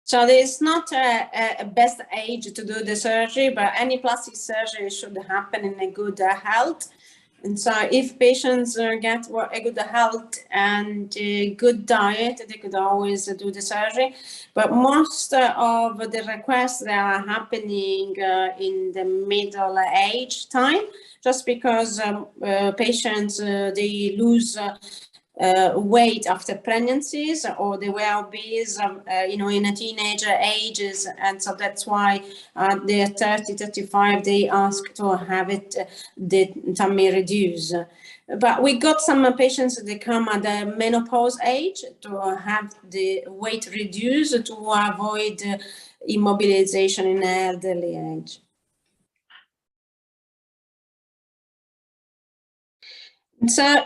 So there's not a best age to do the surgery, but any plastic surgery should happen in a good health. And so if patients get a good health and a good diet, they could always do the surgery. But most of the requests that are happening in the middle age time, just because patients, they lose weight after pregnancies, or they were obese, in a teenager ages, and so that's why they're 30, 35, they ask to have it, the tummy reduced. But we got some patients that come at the menopause age to have the weight reduced to avoid immobilization in elderly age. So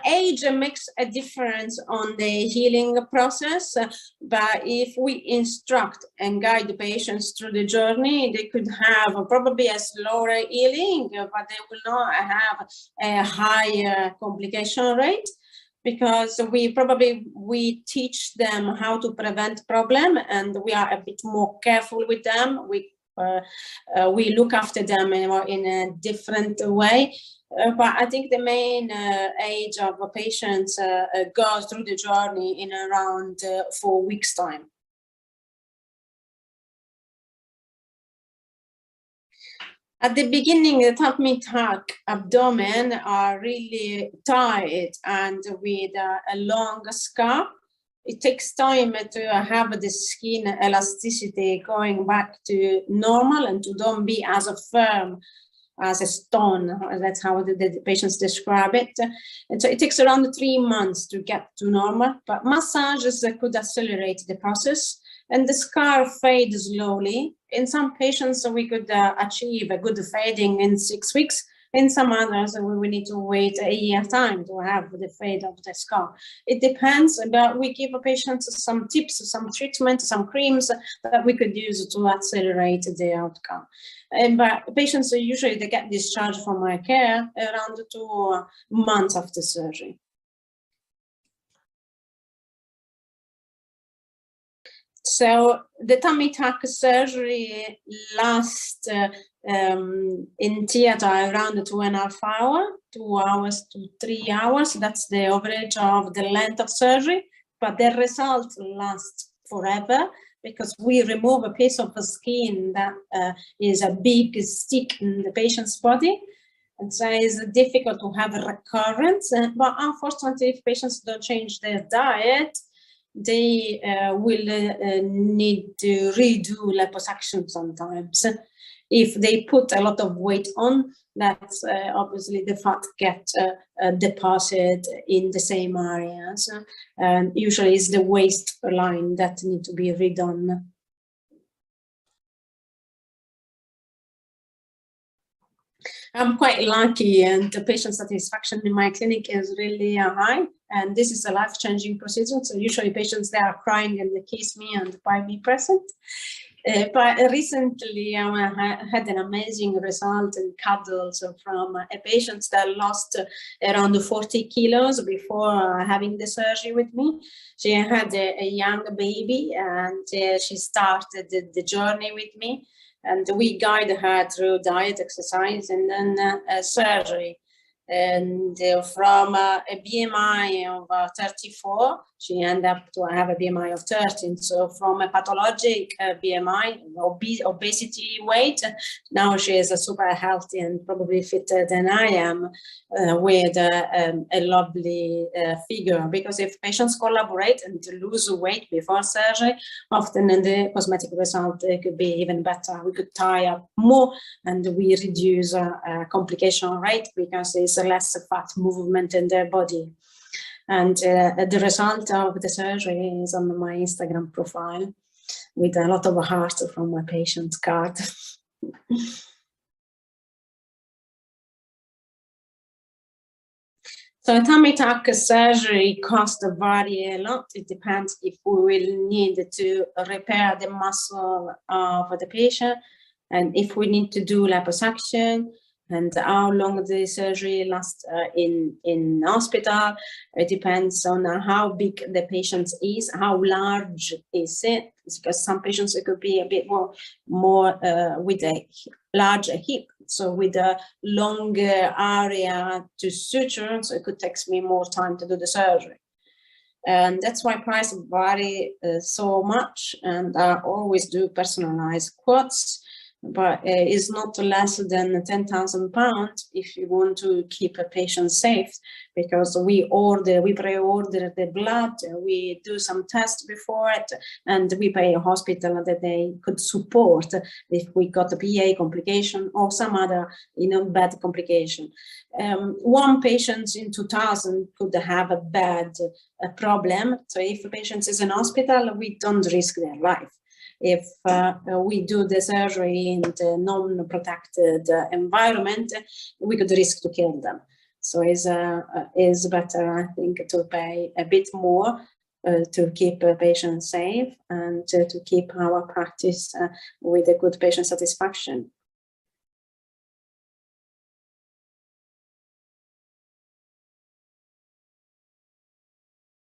age makes a difference on the healing process, but if we instruct and guide the patients through the journey, they could have probably a slower healing, but they will not have a higher complication rate, because we teach them how to prevent problem, and we are a bit more careful with them. We look after them in a different way. But I think the main age of a patient goes through the journey in around 4 weeks' time. At the beginning, the tummy tuck abdomen are really tight and with a long scar. It takes time to have the skin elasticity going back to normal and to don't be as firm as a stone. That's how the patients describe it. And so it takes around 3 months to get to normal, but massages could accelerate the process, and the scar fades slowly. In some patients, we could achieve a good fading in 6 weeks. In some others, we need to wait a year time to have the fade of the scar. It depends, but we give patients some tips, some treatment, some creams that we could use to accelerate the outcome. But patients usually they get discharged from my care around 2 months after surgery. So the tummy tuck surgery lasts in theater around 2.5 hours, 2 hours to 3 hours. That's the average of the length of surgery, but the results last forever, because we remove a piece of the skin that is a big stick in the patient's body. And so it's difficult to have a recurrence, but unfortunately, if patients don't change their diet, they will need to redo liposuction sometimes. If they put a lot of weight on, that's obviously the fat gets deposited in the same areas. And usually it's the waistline that need to be redone. I'm quite lucky, and the patient satisfaction in my clinic is really high. And this is a life-changing procedure. So usually patients, they are crying and they kiss me and buy me present. But recently I had an amazing result in cuddles from a patient that lost around 40 kilos before having the surgery with me. She had a young baby, and she started the journey with me. And we guide her through diet, exercise, and then surgery. And from a BMI of 34, she ended up to have a BMI of 13. So from a pathologic BMI, obesity weight, now she is super healthy and probably fitter than I am, with a lovely figure. Because if patients collaborate and lose weight before surgery, often the cosmetic result could be even better. We could tie up more, and we reduce complication rate because it's less fat movement in their body. And the result of the surgery is on my Instagram profile with a lot of hearts from my patient's card. So tummy tuck surgery costs vary a lot. It depends if we will need to repair the muscle of the patient, and if we need to do liposuction, And how long the surgery lasts in hospital, it depends on how big the patient is, how large is it, because some patients, it could be a bit more with a larger hip, so with a longer area to suture, so it could take me more time to do the surgery. And that's why price vary so much, and I always do personalized quotes, but it's not less than £10,000 if you want to keep a patient safe, because we pre-order the blood, we do some tests before it, and we pay a hospital that they could support if we got a PA complication or some other, bad complication. One patient in 2000 could have a bad problem. So if a patient is in hospital, we don't risk their life. If we do the surgery in the non-protected environment, we could risk to kill them. So it's better, I think, to pay a bit more to keep a patient safe and to keep our practice with a good patient satisfaction.